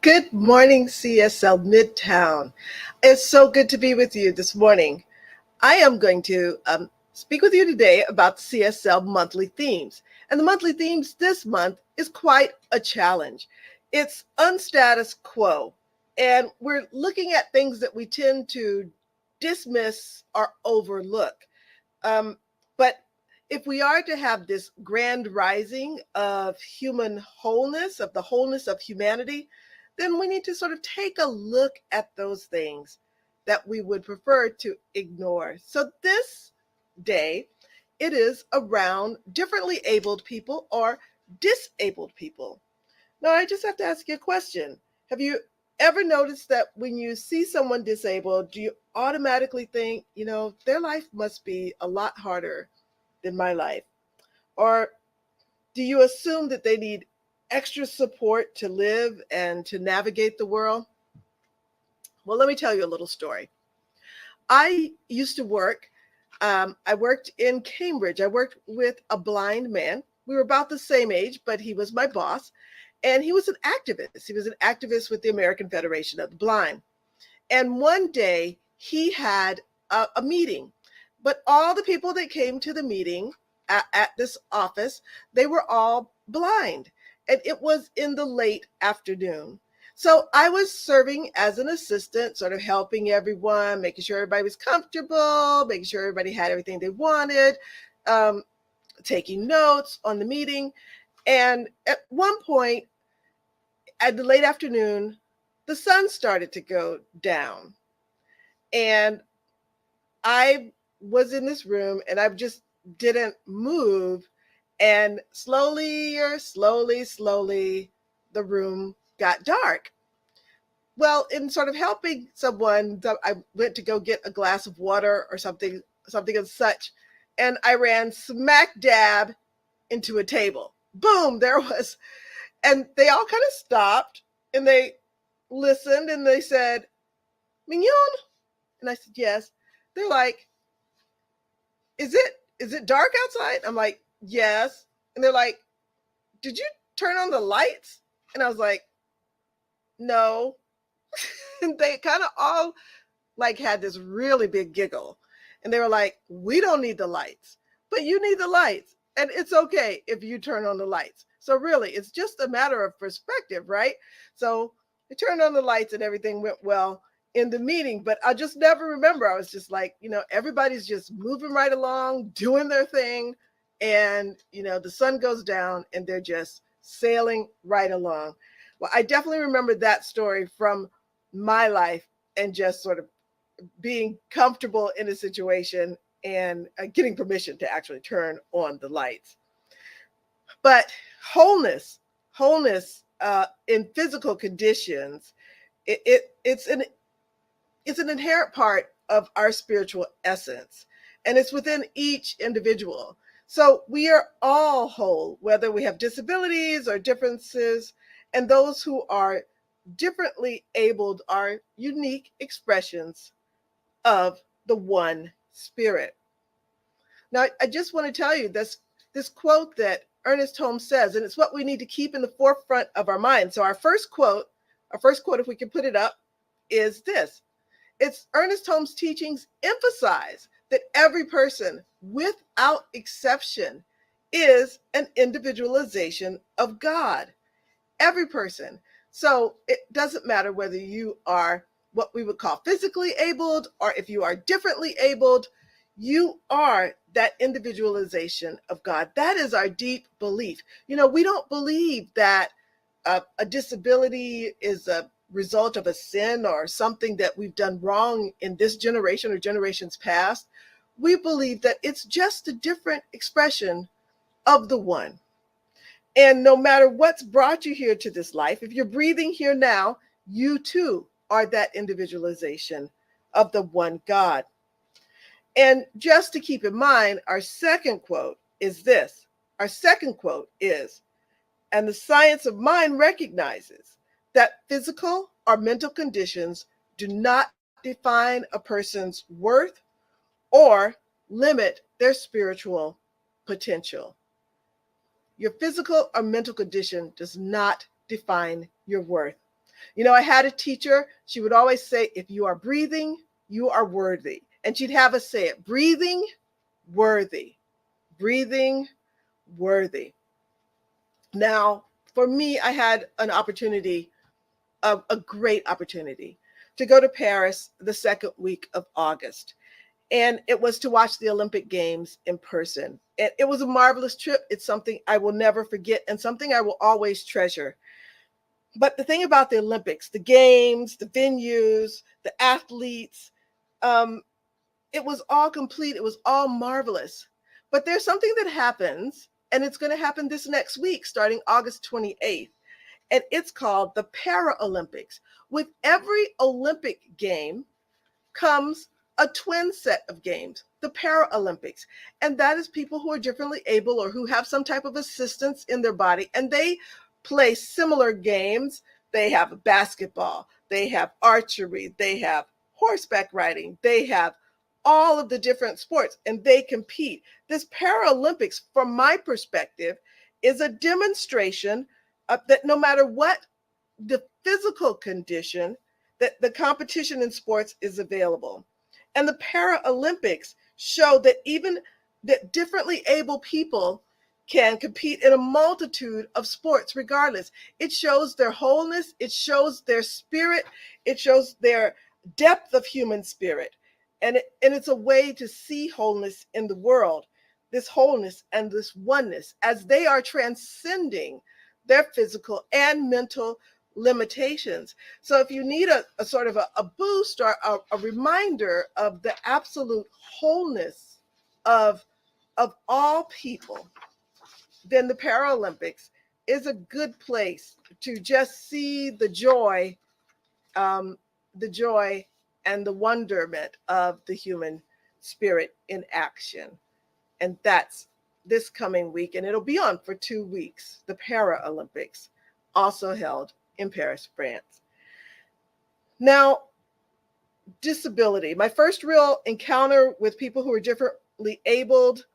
Good morning, CSL Midtown. It's so good to be with you this morning. I am going to speak with you today about CSL monthly themes. And the monthly themes this month is quite a challenge. It's unstatus quo. And we're looking at things that we tend to dismiss or overlook. But if we are to have this grand rising of human wholeness, of the wholeness of humanity, then we need to sort of take a look at those things that we would prefer to ignore. So this day, it is around differently abled people or disabled people. Now, I just have to ask you a question. Have you ever noticed that when you see someone disabled, do you automatically think, their life must be a lot harder than my life? Or do you assume that they need extra support to live and to navigate the world? Well, let me tell you a little story. I used to work, I worked in Cambridge. I worked with a blind man. We were about the same age, but he was my boss. And he was an activist. He was an activist with the American Federation of the Blind. And one day he had a meeting, but all the people that came to the meeting at this office, they were all blind. And it was in the late afternoon. So I was serving as an assistant, sort of helping everyone, making sure everybody was comfortable, making sure everybody had everything they wanted, taking notes on the meeting. And at one point, at the late afternoon, the sun started to go down. And I was in this room and I just didn't move. And slowly, the room got dark. Well, in sort of helping someone, I went to go get a glass of water or something of such. And I ran smack dab into a table. Boom, there was. And they all kind of stopped and they listened and they said, "Mignonne?" And I said, "Yes." They're like, is it dark outside?" I'm like, "Yes." And they're like, "Did you turn on the lights?" And I was like, "No." And they kind of all like had this really big giggle. And they were like, "We don't need the lights, but you need the lights. And it's okay if you turn on the lights." So really, it's just a matter of perspective, right? So I turned on the lights and everything went well in the meeting, but I just never remember. I was just like, everybody's just moving right along, doing their thing. And, the sun goes down and they're just sailing right along. Well, I definitely remember that story from my life and just sort of being comfortable in a situation and getting permission to actually turn on the lights. But wholeness in physical conditions, it's an inherent part of our spiritual essence, and it's within each individual. So we are all whole, whether we have disabilities or differences, and those who are differently abled are unique expressions of the one spirit. Now, I just want to tell you this quote that Ernest Holmes says, and it's what we need to keep in the forefront of our mind. So our first quote, if we can put it up, is this. It's Ernest Holmes' teachings emphasize that every person, without exception, is an individualization of God. Every person. So it doesn't matter whether you are what we would call physically abled or if you are differently abled, you are that individualization of God. That is our deep belief. We don't believe that a disability is a result of a sin or something that we've done wrong in this generation or generations past. We believe that it's just a different expression of the one. And no matter what's brought you here to this life, if you're breathing here now, you too are that individualization of the one God. And just to keep in mind, our second quote is this. Our second quote is, "And the science of mind recognizes that physical or mental conditions do not define a person's worth or limit their spiritual potential." Your physical or mental condition does not define your worth. You know, I had a teacher, she would always say, if you are breathing, you are worthy. And she'd have us say it, breathing, worthy, breathing, worthy. Now, for me, I had an opportunity, a great opportunity, to go to Paris the second week of August. And it was to watch the Olympic Games in person. And it was a marvelous trip. It's something I will never forget and something I will always treasure. But the thing about the Olympics, the games, the venues, the athletes, it was all complete. It was all marvelous. But there's something that happens, and it's going to happen this next week, starting August 28th. And it's called the Paralympics. With every Olympic game comes a twin set of games, the Paralympics. And that is people who are differently able or who have some type of assistance in their body. And they play similar games. They have basketball, they have archery, they have horseback riding, they have all of the different sports, and they compete. This Paralympics, from my perspective, is a demonstration that no matter what the physical condition, that the competition in sports is available. And the Paralympics show that even that differently able people can compete in a multitude of sports regardless. It shows their wholeness, it shows their spirit, it shows their depth of human spirit. And it's a way to see wholeness in the world, this wholeness and this oneness as they are transcending their physical and mental limitations. So if you need a sort of a boost or a reminder of the absolute wholeness of all people, then the Paralympics is a good place to just see the joy and the wonderment of the human spirit in action. And that's this coming week, and it'll be on for 2 weeks, the Paralympics, also held in Paris, France. Now, disability. My first real encounter with people who are differently abled,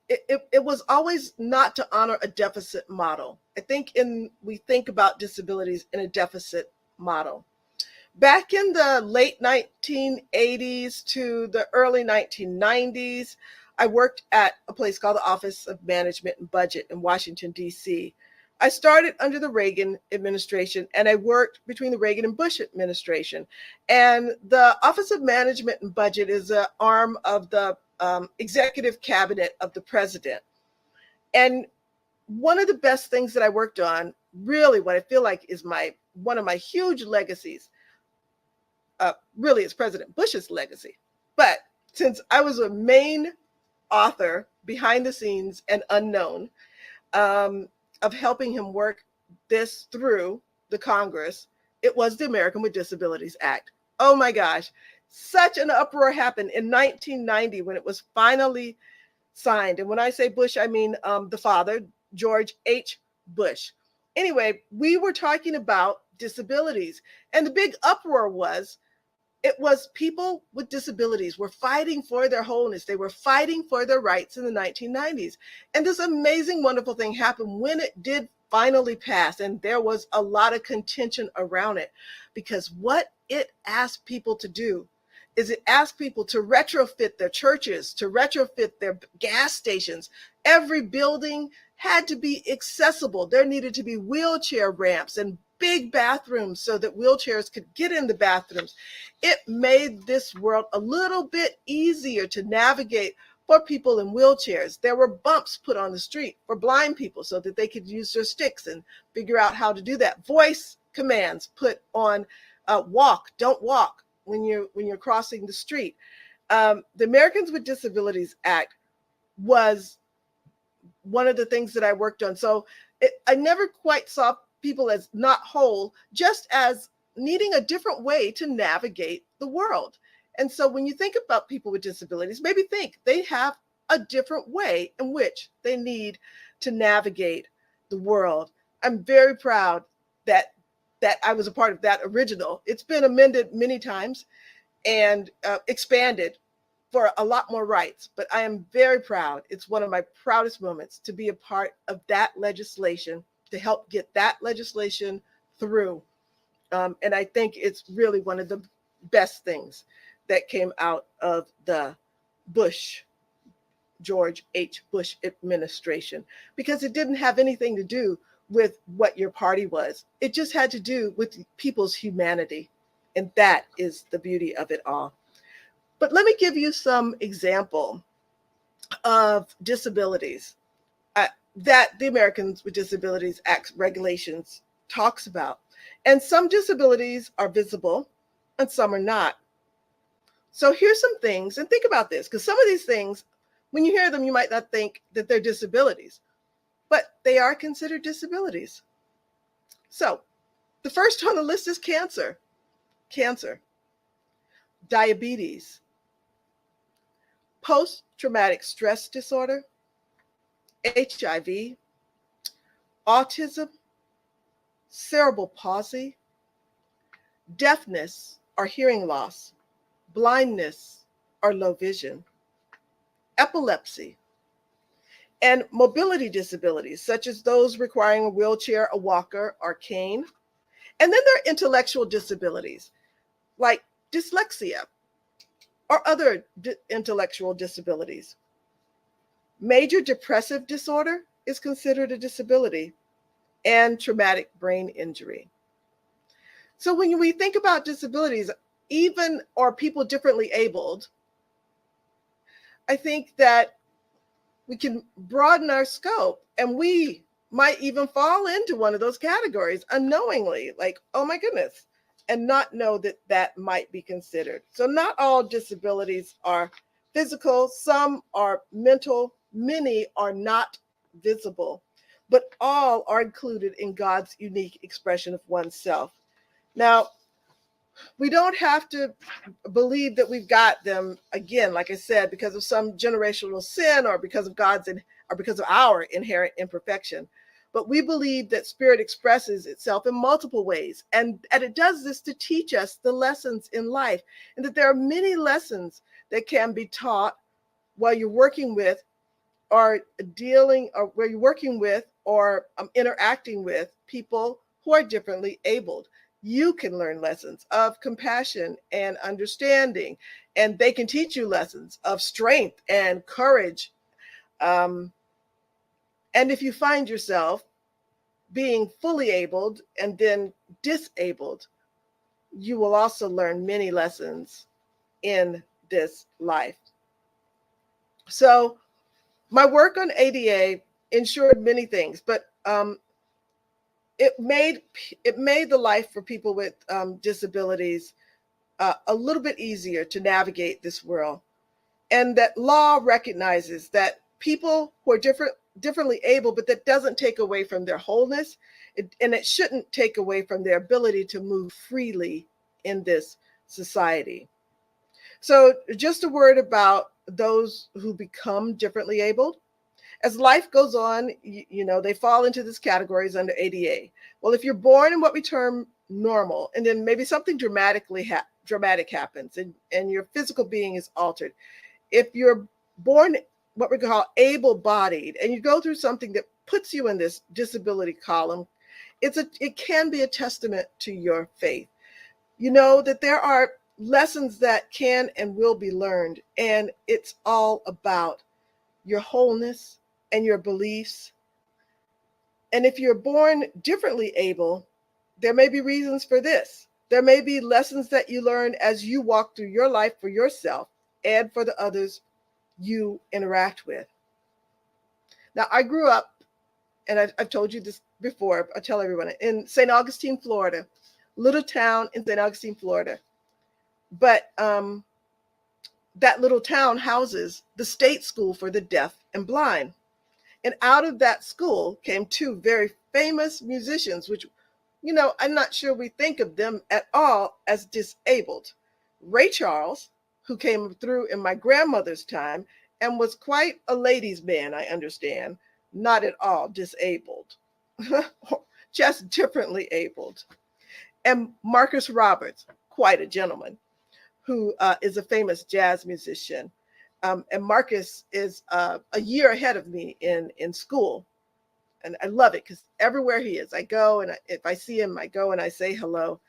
it was always not to honor a deficit model. I think we think about disabilities in a deficit model. Back in the late 1980s to the early 1990s, I worked at a place called the Office of Management and Budget in Washington, D.C. I started under the Reagan administration, and I worked between the Reagan and Bush administration. And the Office of Management and Budget is an arm of the executive cabinet of the president. And one of the best things that I worked on, really what I feel like is one of my huge legacies, really is President Bush's legacy. But since I was a main author behind the scenes and unknown of helping him work this through the Congress, it was the American with Disabilities Act. Oh my gosh, such an uproar happened in 1990 when it was finally signed. And when I say Bush, I mean the father, George H. Bush. Anyway, we were talking about disabilities, and the big uproar was, it was people with disabilities were fighting for their wholeness. They were fighting for their rights in the 1990s. And this amazing, wonderful thing happened when it did finally pass. And there was a lot of contention around it, because what it asked people to do is it asked people to retrofit their churches, to retrofit their gas stations. Every building had to be accessible. There needed to be wheelchair ramps and big bathrooms so that wheelchairs could get in the bathrooms. It made this world a little bit easier to navigate for people in wheelchairs. There were bumps put on the street for blind people so that they could use their sticks and figure out how to do that. Voice commands put on walk, don't walk when you're crossing the street. The Americans with Disabilities Act was one of the things that I worked on. So I never quite saw people as not whole, just as needing a different way to navigate the world. And so when you think about people with disabilities, maybe think they have a different way in which they need to navigate the world. I'm very proud that I was a part of that original. It's been amended many times and expanded for a lot more rights, but I am very proud. It's one of my proudest moments to be a part of that legislation to help get that legislation through. And I think it's really one of the best things that came out of the George H. Bush administration, because it didn't have anything to do with what your party was. It just had to do with people's humanity. And that is the beauty of it all. But let me give you some example of disabilities that the Americans with Disabilities Act regulations talks about. And some disabilities are visible and some are not. So here's some things, and think about this, because some of these things, when you hear them, you might not think that they're disabilities, but they are considered disabilities. So the first on the list is cancer, diabetes, post-traumatic stress disorder, HIV, autism, cerebral palsy, deafness or hearing loss, blindness or low vision, epilepsy, and mobility disabilities, such as those requiring a wheelchair, a walker, or cane. And then there are intellectual disabilities, like dyslexia or other intellectual disabilities. Major depressive disorder is considered a disability, and traumatic brain injury. So when we think about disabilities, even or people differently abled, I think that we can broaden our scope, and we might even fall into one of those categories unknowingly, like, oh my goodness, and not know that that might be considered. So not all disabilities are physical, some are mental, many are not visible, but all are included in God's unique expression of oneself. Now, we don't have to believe that we've got them, again, like I said, because of some generational sin or because of our inherent imperfection. But we believe that spirit expresses itself in multiple ways, and it does this to teach us the lessons in life, and that there are many lessons that can be taught while you're working with or interacting with people who are differently abled. You can learn lessons of compassion and understanding, and they can teach you lessons of strength and courage. And if you find yourself being fully abled and then disabled, you will also learn many lessons in this life. So my work on ADA ensured many things, but it made the life for people with disabilities a little bit easier to navigate this world. And that law recognizes that people who are differently able, but that doesn't take away from their wholeness, and it shouldn't take away from their ability to move freely in this society. So just a word about those who become differently abled. As life goes on, they fall into these categories under ADA. Well, if you're born in what we term normal, and then maybe something dramatic happens and your physical being is altered. If you're born what we call able-bodied, and you go through something that puts you in this disability column, it can be a testament to your faith. You know that there are lessons that can and will be learned, and it's all about your wholeness and your beliefs. And if you're born differently able, there may be reasons for this. There may be lessons that you learn as you walk through your life for yourself and for the others you interact with. Now, I grew up, and I've told you this before, I tell everyone, in St. Augustine, Florida, little town in St. Augustine, Florida. But that little town houses the state school for the deaf and blind. And out of that school came two very famous musicians, which, I'm not sure we think of them at all as disabled. Ray Charles, who came through in my grandmother's time and was quite a ladies' man, I understand, not at all disabled, just differently abled. And Marcus Roberts, quite a gentleman, who is a famous jazz musician. And Marcus is a year ahead of me in school. And I love it because everywhere he is, I go, and if I see him, I go and I say hello.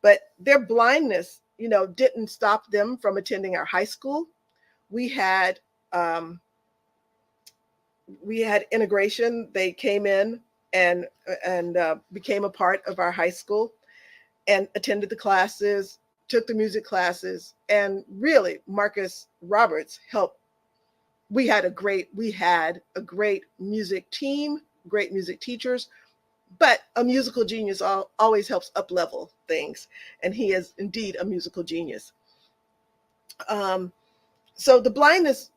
But their blindness, didn't stop them from attending our high school. We had um, we had integration. They came in and became a part of our high school and attended the classes, took the music classes, and really Marcus Roberts helped. We had a great music team, great music teachers, but a musical genius always helps up level things, and he is indeed a musical genius. Um, so the blindness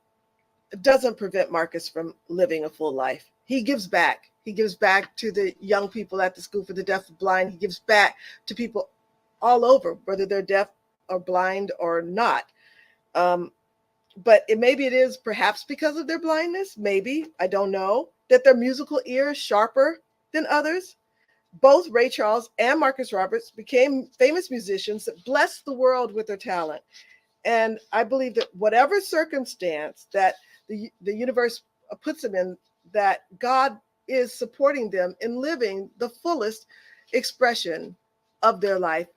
doesn't prevent Marcus from living a full life. He gives back. He gives back to the young people at the School for the Deaf and Blind. He gives back to people all over, whether they're deaf or blind or not. Um, but maybe it is perhaps because of their blindness, maybe, I don't know, that their musical ear is sharper than others. Both Ray Charles and Marcus Roberts became famous musicians that blessed the world with their talent. And I believe that whatever circumstance that the universe puts them in, that God is supporting them in living the fullest expression of their life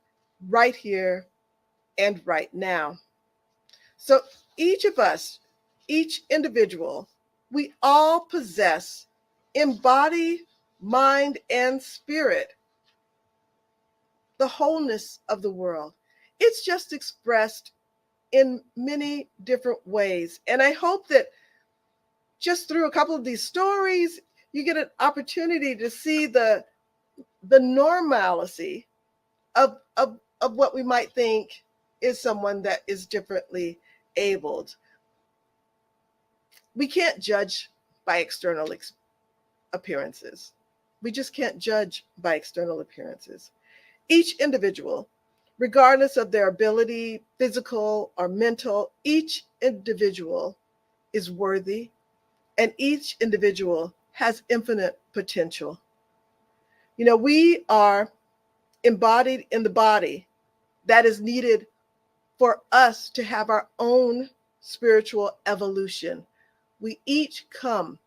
right here and right now. So each of us, each individual, we all possess in body, mind, and spirit the wholeness of the world. It's just expressed in many different ways. And I hope that just through a couple of these stories, you get an opportunity to see the normalcy of what we might think is someone that is differently abled. We can't judge by external appearances. We just can't judge by external appearances. Each individual, regardless of their ability, physical or mental, each individual is worthy, and each individual has infinite potential. We are embodied in the body that is needed for us to have our own spiritual evolution. We each come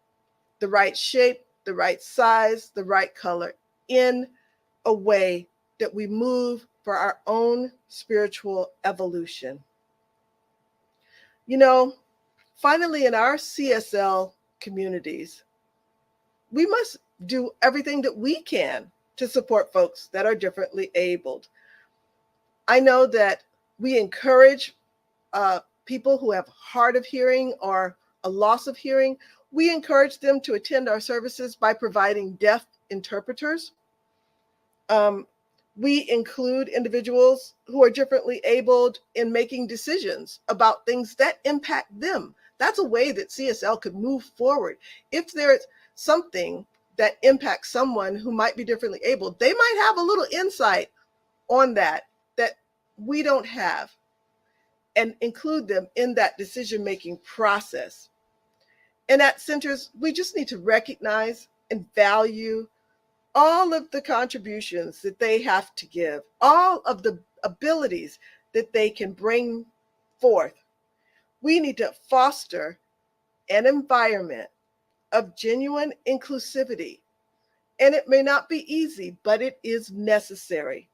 the right shape, the right size, the right color, in a way that we move for our own spiritual evolution. Finally, in our CSL communities, we must do everything that we can to support folks that are differently abled. I know that we encourage people who have hard of hearing or a loss of hearing. We encourage them to attend our services by providing deaf interpreters. We include individuals who are differently abled in making decisions about things that impact them. That's a way that CSL could move forward. If there's something that impacts someone who might be differently abled, they might have a little insight on that we don't have, and include them in that decision-making process. And at centers, we just need to recognize and value all of the contributions that they have to give, all of the abilities that they can bring forth. We need to foster an environment of genuine inclusivity. And it may not be easy, but it is necessary.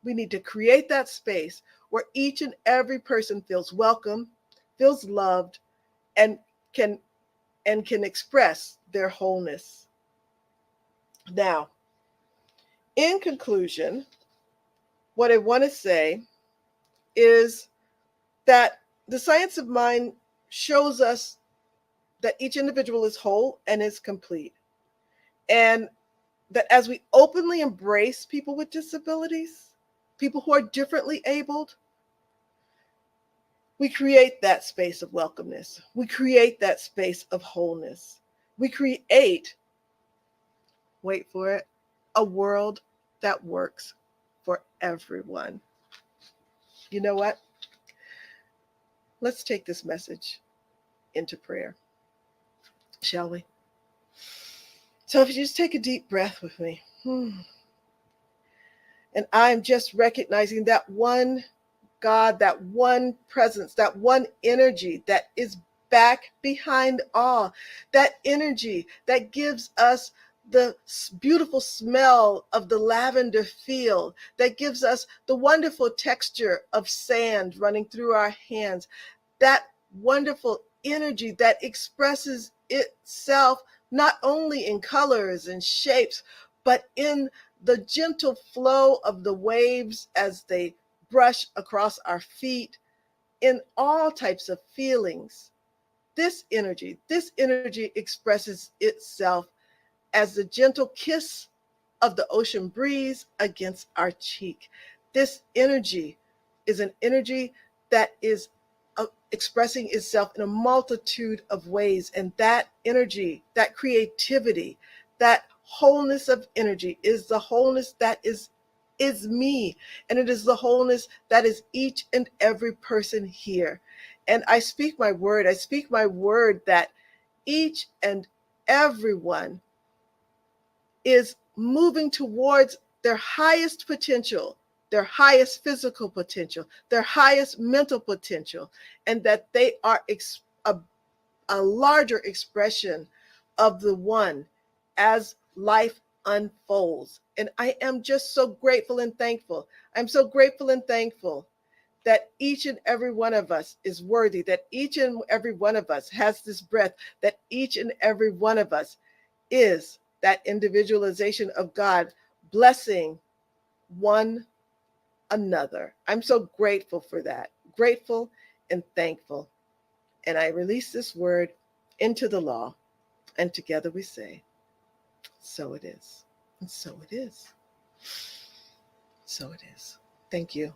We need to create that space where each and every person feels welcome, feels loved, and can express their wholeness. Now, in conclusion, what I want to say is that the science of mind shows us that each individual is whole and is complete. And that as we openly embrace people with disabilities, people who are differently abled, we create that space of welcomeness. We create that space of wholeness. We create, wait for it, a world that works for everyone. You know what? Let's take this message into prayer, shall we? So if you just take a deep breath with me. And I'm just recognizing that one God, that one presence, that one energy that is back behind all, that energy that gives us the beautiful smell of the lavender field that gives us the wonderful texture of sand running through our hands, that wonderful energy that expresses itself not only in colors and shapes, but in the gentle flow of the waves as they brush across our feet, in all types of feelings. This energy expresses itself as the gentle kiss of the ocean breeze against our cheek. This energy is an energy that is expressing itself in a multitude of ways. And that energy, that creativity, that wholeness of energy is the wholeness that is me. And it is the wholeness that is each and every person here. And I speak my word that each and everyone is moving towards their highest potential, their highest physical potential, their highest mental potential, and that they are a larger expression of the one as life unfolds. And I am just so grateful and thankful. I'm so grateful and thankful that each and every one of us is worthy, that each and every one of us has this breath, that each and every one of us is that individualization of God blessing one another. I'm so grateful for that, grateful and thankful. And I release this word into the law, and together we say, so it is, and so it is, so it is. Thank you.